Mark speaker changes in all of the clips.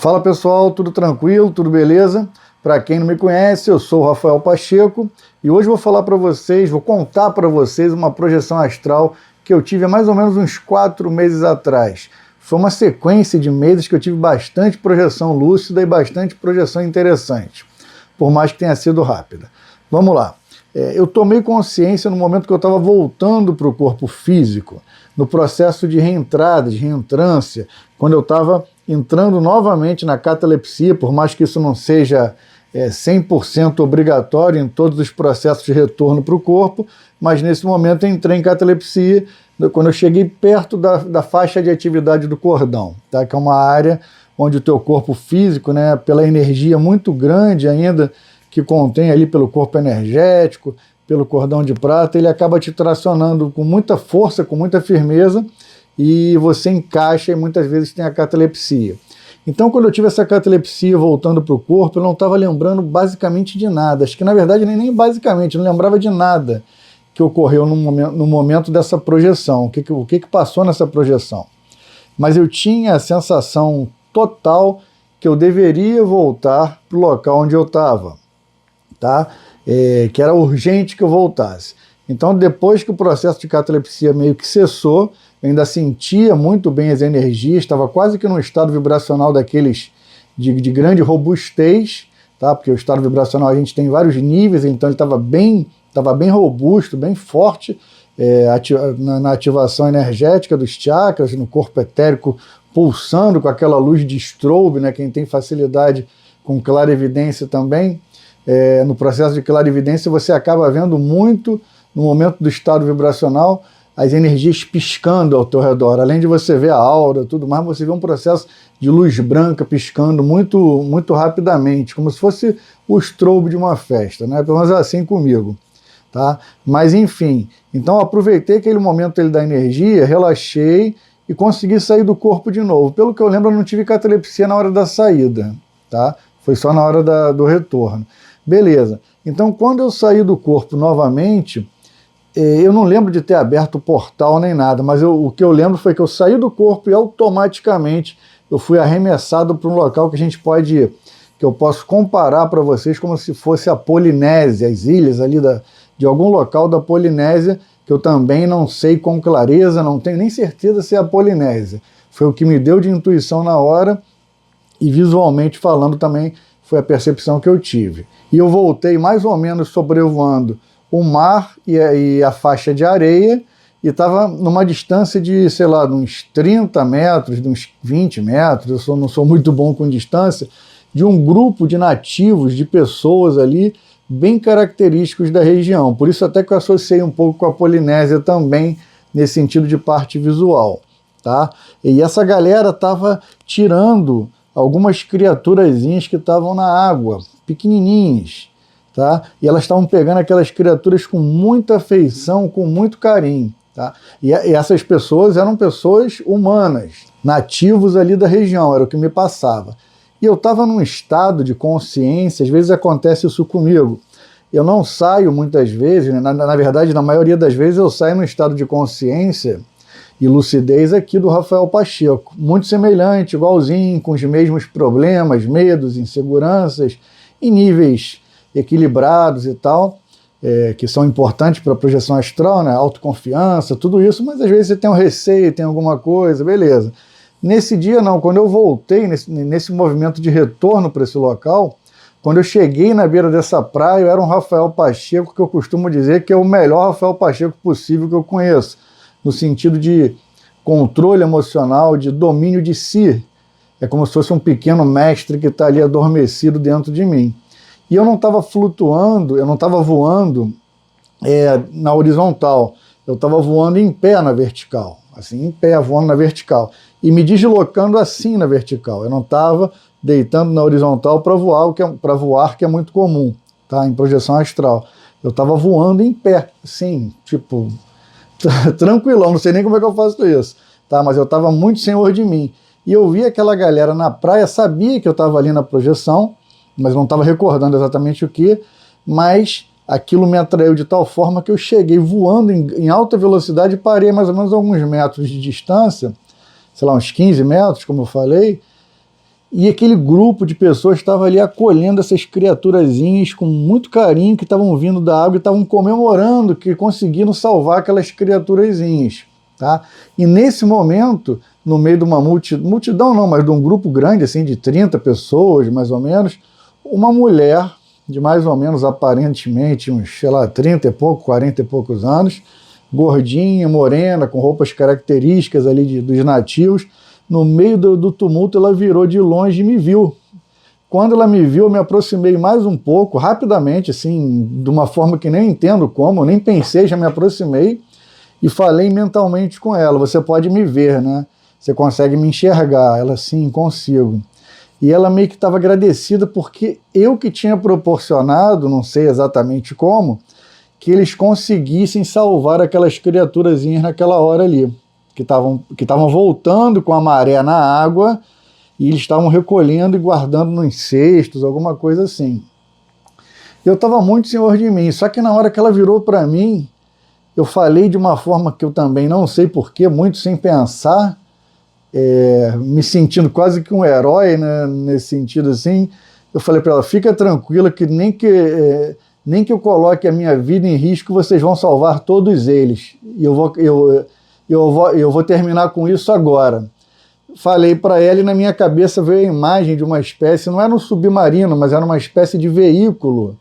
Speaker 1: Fala pessoal, tudo tranquilo, tudo beleza? Para quem não me conhece, eu sou o Rafael Pacheco e hoje vou falar para vocês, vou contar para vocês uma projeção astral que eu tive há mais ou menos uns 4 meses atrás. Foi uma sequência de meses que eu tive bastante projeção lúcida e bastante projeção interessante, por mais que tenha sido rápida. Vamos lá. Eu tomei consciência no momento que eu estava voltando para o corpo físico, no processo de reentrada, de reentrância, quando eu estava entrando novamente na catalepsia, por mais que isso não seja 100% obrigatório em todos os processos de retorno para o corpo, mas nesse momento eu entrei em catalepsia quando eu cheguei perto da faixa de atividade do cordão, tá? Que é uma área onde o teu corpo físico, né, pela energia muito grande ainda que contém ali pelo corpo energético, pelo cordão de prata, ele acaba te tracionando com muita força, com muita firmeza, e você encaixa e muitas vezes tem a catalepsia. Então, quando eu tive essa catalepsia voltando para o corpo, eu não estava lembrando basicamente de nada. Acho que, na verdade, nem basicamente, eu não lembrava de nada que ocorreu no momento dessa projeção, o que passou nessa projeção. Mas eu tinha a sensação total que eu deveria voltar para o local onde eu estava, tá? Que era urgente que eu voltasse. Então, depois que o processo de catalepsia meio que cessou, eu ainda sentia muito bem as energias, estava quase que num estado vibracional daqueles de grande robustez, tá? Porque o estado vibracional a gente tem vários níveis, então ele estava bem robusto, bem forte na ativação energética dos chakras, no corpo etérico, pulsando com aquela luz de strobe, né? Quem tem facilidade com clarividência também, no processo de clarividência você acaba vendo muito, no momento do estado vibracional, as energias piscando ao teu redor. Além de você ver a aura e tudo mais, você vê um processo de luz branca piscando muito, muito rapidamente, como se fosse o strobe de uma festa, né? Pelo menos assim comigo, tá? Mas enfim, então aproveitei aquele momento da energia, relaxei e consegui sair do corpo de novo. Pelo que eu lembro, eu não tive catalepsia na hora da saída, tá? Foi só na hora do retorno. Beleza. Então, quando eu saí do corpo novamente, eu não lembro de ter aberto o portal nem nada, mas o que eu lembro foi que eu saí do corpo e automaticamente eu fui arremessado para um local que eu posso comparar para vocês como se fosse a Polinésia, as ilhas ali de algum local da Polinésia, que eu também não sei com clareza, não tenho nem certeza se é a Polinésia. Foi o que me deu de intuição na hora e visualmente falando também foi a percepção que eu tive. E eu voltei mais ou menos sobrevoando o mar e a faixa de areia, e estava numa distância de, sei lá, de uns 30 metros, de uns 20 metros, eu não sou muito bom com distância, de um grupo de nativos, de pessoas ali, bem característicos da região. Por isso até que eu associei um pouco com a Polinésia também, nesse sentido de parte visual, tá? E essa galera estava tirando algumas criaturazinhas que estavam na água, pequenininhas, tá? E elas estavam pegando aquelas criaturas com muita afeição, com muito carinho, tá? E essas pessoas eram pessoas humanas, nativos ali da região, era o que me passava. E eu estava num estado de consciência, às vezes acontece isso comigo. Eu não saio muitas vezes, né? Na verdade, na maioria das vezes eu saio num estado de consciência e lucidez aqui do Rafael Pacheco, muito semelhante, igualzinho, com os mesmos problemas, medos, inseguranças, em níveis equilibrados e tal, que são importantes para a projeção astral, né? Autoconfiança, tudo isso, mas às vezes você tem um receio, tem alguma coisa, beleza. Nesse dia não, quando eu voltei, nesse movimento de retorno para esse local, quando eu cheguei na beira dessa praia, eu era um Rafael Pacheco, que eu costumo dizer que é o melhor Rafael Pacheco possível que eu conheço, no sentido de controle emocional, de domínio de si. É como se fosse um pequeno mestre que está ali adormecido dentro de mim. E eu não estava flutuando, eu não estava voando na horizontal, eu estava voando em pé na vertical, assim, em pé, voando na vertical, e me deslocando assim na vertical. Eu não estava deitando na horizontal para voar, que é muito comum, tá, em projeção astral. Eu estava voando em pé, assim, tipo, tranquilão, não sei nem como é que eu faço isso, tá, mas eu estava muito senhor de mim. E eu vi aquela galera na praia, sabia que eu estava ali na projeção, mas não estava recordando exatamente o que, mas aquilo me atraiu de tal forma que eu cheguei voando em alta velocidade e parei mais ou menos a alguns metros de distância, sei lá, uns 15 metros, como eu falei, E aquele grupo de pessoas estava ali acolhendo essas criaturazinhas com muito carinho, que estavam vindo da água e estavam comemorando que conseguiram salvar aquelas criaturazinhas, tá? E nesse momento, no meio de uma multidão não, mas de um grupo grande, assim, de 30 pessoas, mais ou menos, uma mulher de mais ou menos, aparentemente, uns, sei lá, 30 e pouco, 40 e poucos anos, gordinha, morena, com roupas características ali dos nativos. No meio do tumulto, ela virou de longe e me viu. Quando ela me viu, eu me aproximei mais um pouco, rapidamente, assim, de uma forma que nem entendo como, nem pensei, já me aproximei e falei mentalmente com ela: você pode me ver, né? Você consegue me enxergar? Ela: sim, consigo. E ela meio que estava agradecida porque eu que tinha proporcionado, não sei exatamente como, que eles conseguissem salvar aquelas criaturazinhas naquela hora ali, que estavam voltando com a maré na água, e eles estavam recolhendo e guardando nos cestos, alguma coisa assim. Eu estava muito senhor de mim, só que na hora que ela virou para mim, eu falei de uma forma que eu também não sei porquê, muito sem pensar, me sentindo quase que um herói, né, nesse sentido assim. Eu falei para ela: fica tranquila que nem que eu coloque a minha vida em risco, vocês vão salvar todos eles. E eu vou terminar com isso agora. Falei para ela e na minha cabeça veio a imagem de uma espécie, não era um submarino, mas era uma espécie de veículo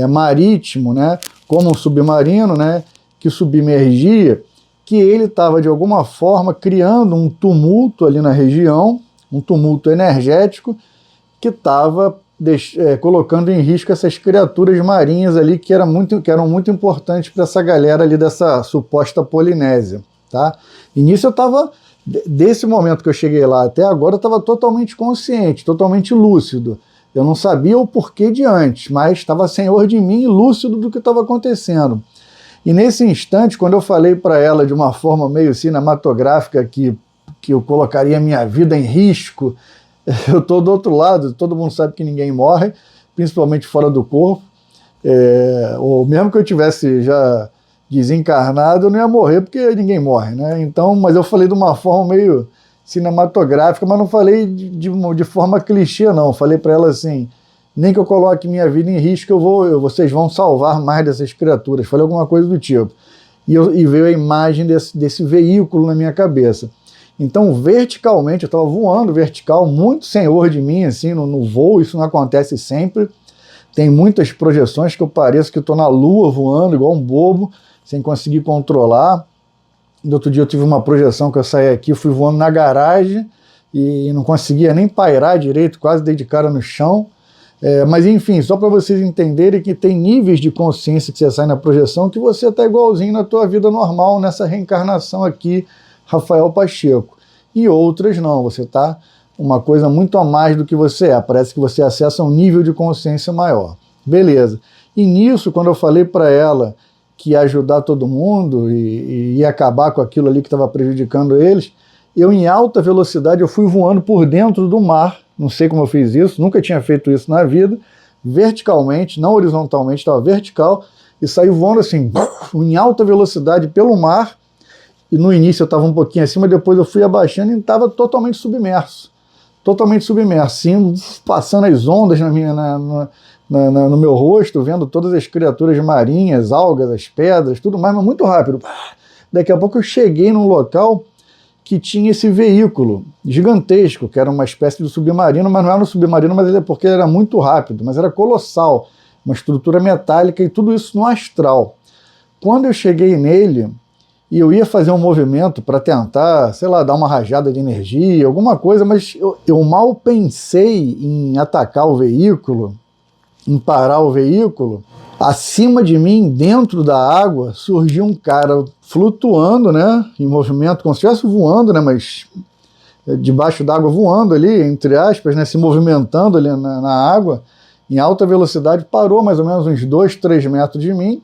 Speaker 1: marítimo, né, como um submarino, né, que submergia, que ele estava de alguma forma criando um tumulto ali na região, um tumulto energético, que estava colocando em risco essas criaturas marinhas ali que eram muito importantes para essa galera ali dessa suposta Polinésia, tá? E nisso eu estava, desse momento que eu cheguei lá até agora, eu estava totalmente consciente, totalmente lúcido. Eu não sabia o porquê de antes, mas estava senhor de mim e lúcido do que estava acontecendo. E nesse instante, quando eu falei para ela de uma forma meio cinematográfica que eu colocaria minha vida em risco, eu estou do outro lado, todo mundo sabe que ninguém morre, principalmente fora do corpo, ou mesmo que eu tivesse já desencarnado, eu não ia morrer porque ninguém morre, né? Então, mas eu falei de uma forma meio cinematográfica, mas não falei de forma clichê, não. Falei para ela assim: nem que eu coloque minha vida em risco, vocês vão salvar mais dessas criaturas. Falei alguma coisa do tipo. E veio a imagem desse veículo na minha cabeça. Então, verticalmente, eu estava voando vertical, muito senhor de mim, assim, no voo. Isso não acontece sempre. Tem muitas projeções que eu pareço que estou na lua voando, igual um bobo, sem conseguir controlar. No outro dia eu tive uma projeção que eu saí aqui, fui voando na garagem e não conseguia nem pairar direito, quase dei de cara no chão. Mas enfim, só para vocês entenderem que tem níveis de consciência que você sai na projeção que você está igualzinho na tua vida normal, nessa reencarnação aqui, Rafael Pacheco. E outras não, você está uma coisa muito a mais do que você é. Parece que você acessa um nível de consciência maior. Beleza. E nisso, quando eu falei para ela que ia ajudar todo mundo e ia acabar com aquilo ali que estava prejudicando eles, eu em alta velocidade eu fui voando por dentro do mar. Não sei como eu fiz isso, nunca tinha feito isso na vida, verticalmente, não horizontalmente, estava vertical, e saí voando assim, em alta velocidade pelo mar, e no início eu estava um pouquinho acima, depois eu fui abaixando e estava totalmente submerso, assim, passando as ondas no meu rosto, vendo todas as criaturas marinhas, algas, as pedras, tudo mais, mas muito rápido. Daqui a pouco eu cheguei num local que tinha esse veículo gigantesco, que era uma espécie de submarino, mas não era um submarino, mas porque ele era muito rápido, mas era colossal, uma estrutura metálica e tudo isso no astral. Quando eu cheguei nele, e eu ia fazer um movimento para tentar, sei lá, dar uma rajada de energia, alguma coisa, mas eu mal pensei em atacar o veículo, em parar o veículo. Acima de mim, dentro da água, surgiu um cara flutuando, né, em movimento, como se estivesse voando, né, mas debaixo d'água voando ali, entre aspas, né, se movimentando ali na água, em alta velocidade, parou mais ou menos uns 2, 3 metros de mim.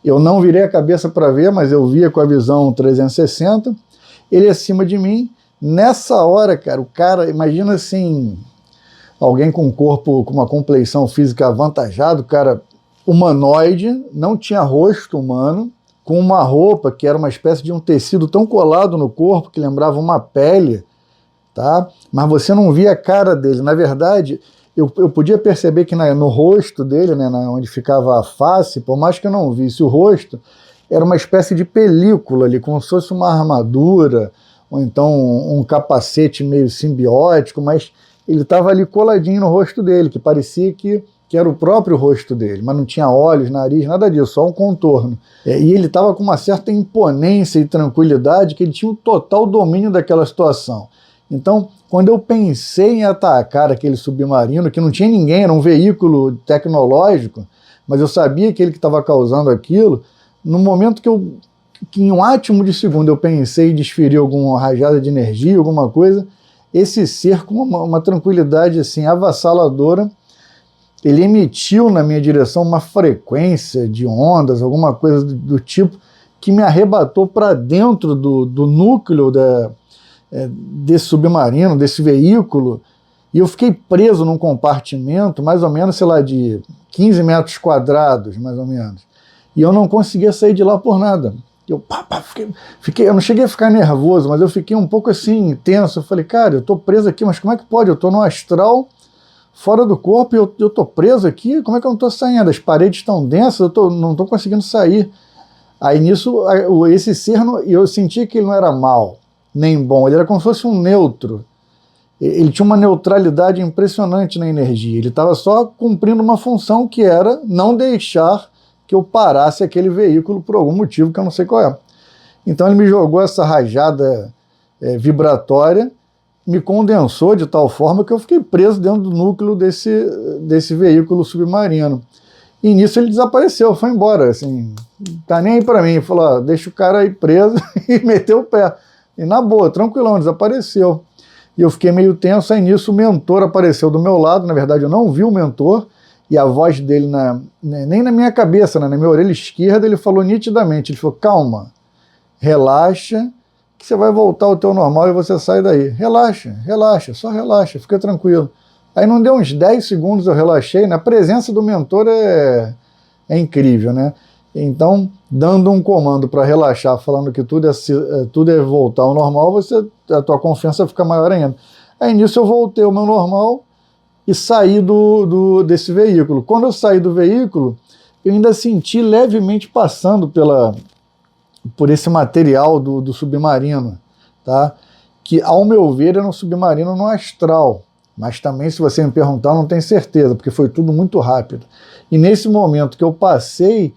Speaker 1: Eu não virei a cabeça para ver, mas eu via com a visão 360, ele acima de mim. Nessa hora, cara, o cara, imagina assim, alguém com um corpo, com uma compleição física avantajada, o cara humanoide, não tinha rosto humano, com uma roupa que era uma espécie de um tecido tão colado no corpo que lembrava uma pele, tá? Mas você não via a cara dele. Na verdade, eu podia perceber que no rosto dele, né, onde ficava a face, por mais que eu não visse o rosto, era uma espécie de película ali, como se fosse uma armadura, ou então um capacete meio simbiótico, mas ele estava ali coladinho no rosto dele, que parecia que era o próprio rosto dele, mas não tinha olhos, nariz, nada disso, só um contorno. E ele estava com uma certa imponência e tranquilidade, que ele tinha um total domínio daquela situação. Então, quando eu pensei em atacar aquele submarino, que não tinha ninguém, era um veículo tecnológico, mas eu sabia que ele que estava causando aquilo, no momento que em um átimo de segundo eu pensei em desferir alguma rajada de energia, alguma coisa, esse ser com uma tranquilidade assim avassaladora, ele emitiu na minha direção uma frequência de ondas, alguma coisa do tipo, que me arrebatou para dentro do núcleo desse submarino, desse veículo, e eu fiquei preso num compartimento, mais ou menos, sei lá, de 15 metros quadrados, mais ou menos. E eu não conseguia sair de lá por nada. Eu não cheguei a ficar nervoso, mas eu fiquei um pouco assim, tenso. Eu falei, cara, eu tô preso aqui, mas como é que pode? Eu tô no astral, fora do corpo, e eu tô preso aqui? Como é que eu não tô saindo? As paredes estão densas, não tô conseguindo sair. Aí nisso, esse ser, eu senti que ele não era mal, nem bom, ele era como se fosse um neutro. Ele tinha uma neutralidade impressionante na energia. Ele estava só cumprindo uma função que era não deixar que eu parasse aquele veículo por algum motivo que eu não sei qual é. Então ele me jogou essa rajada vibratória, me condensou de tal forma que eu fiquei preso dentro do núcleo desse veículo submarino. E nisso ele desapareceu, foi embora, assim, tá nem aí para mim. Falou, deixa o cara aí preso e meteu o pé. E na boa, tranquilão, desapareceu. E eu fiquei meio tenso, aí nisso o mentor apareceu do meu lado, na verdade eu não vi o mentor, e a voz dele, nem na minha cabeça, né, na minha orelha esquerda, ele falou nitidamente, ele falou, calma, relaxa, que você vai voltar ao teu normal e você sai daí. Relaxa, relaxa, só relaxa, fica tranquilo. Aí não deu uns 10 segundos, eu relaxei, né? A presença do mentor é incrível, né? Então, dando um comando para relaxar, falando que tudo é voltar ao normal, a tua confiança fica maior ainda. Aí nisso eu voltei ao meu normal e saí desse veículo. Quando eu saí do veículo, eu ainda senti levemente passando por esse material do submarino, tá? Que, ao meu ver, era um submarino no astral. Mas também, se você me perguntar, eu não tenho certeza, porque foi tudo muito rápido. E nesse momento que eu passei,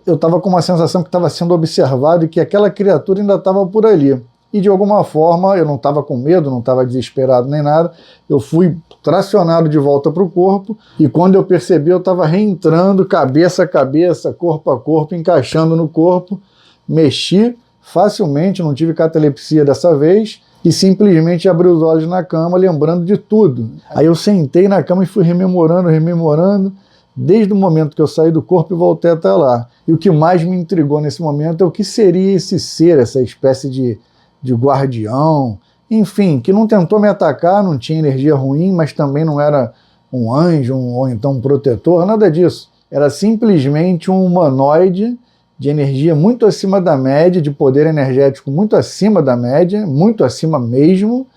Speaker 1: eu estava com uma sensação que estava sendo observado e que aquela criatura ainda estava por ali. E de alguma forma, eu não estava com medo, não estava desesperado nem nada, eu fui tracionado de volta para o corpo, e quando eu percebi, eu estava reentrando cabeça a cabeça, corpo a corpo, encaixando no corpo, mexi facilmente, não tive catalepsia dessa vez, e simplesmente abri os olhos na cama, lembrando de tudo. Aí eu sentei na cama e fui rememorando, desde o momento que eu saí do corpo e voltei até lá. E o que mais me intrigou nesse momento é o que seria esse ser, essa espécie de guardião, enfim, que não tentou me atacar, não tinha energia ruim, mas também não era um anjo ou então um protetor, nada disso. Era simplesmente um humanoide de energia muito acima da média, de poder energético muito acima da média, muito acima mesmo,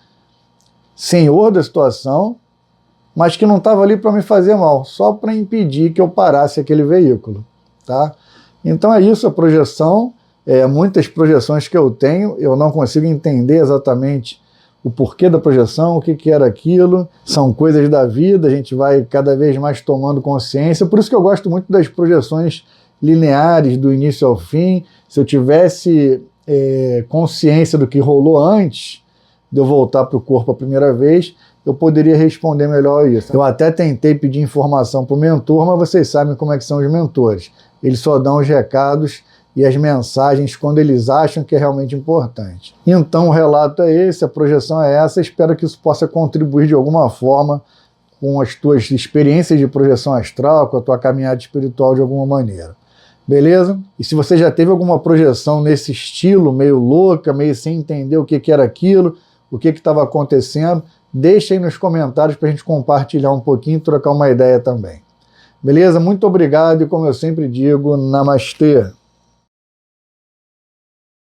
Speaker 1: senhor da situação, mas que não estava ali para me fazer mal, só para impedir que eu parasse aquele veículo, tá? Então é isso, a projeção, muitas projeções que eu tenho, eu não consigo entender exatamente o porquê da projeção, o que era aquilo, são coisas da vida, a gente vai cada vez mais tomando consciência, por isso que eu gosto muito das projeções lineares, do início ao fim. Se eu tivesse consciência do que rolou antes de eu voltar para o corpo a primeira vez, eu poderia responder melhor isso. Eu até tentei pedir informação para o mentor, mas vocês sabem como é que são os mentores. Eles só dão os recados e as mensagens quando eles acham que é realmente importante. Então o relato é esse, a projeção é essa, espero que isso possa contribuir de alguma forma com as tuas experiências de projeção astral, com a tua caminhada espiritual de alguma maneira. Beleza? E se você já teve alguma projeção nesse estilo, meio louca, meio sem entender o que era aquilo, o que estava acontecendo, deixa aí nos comentários para a gente compartilhar um pouquinho e trocar uma ideia também. Beleza? Muito obrigado e, como eu sempre digo, namastê!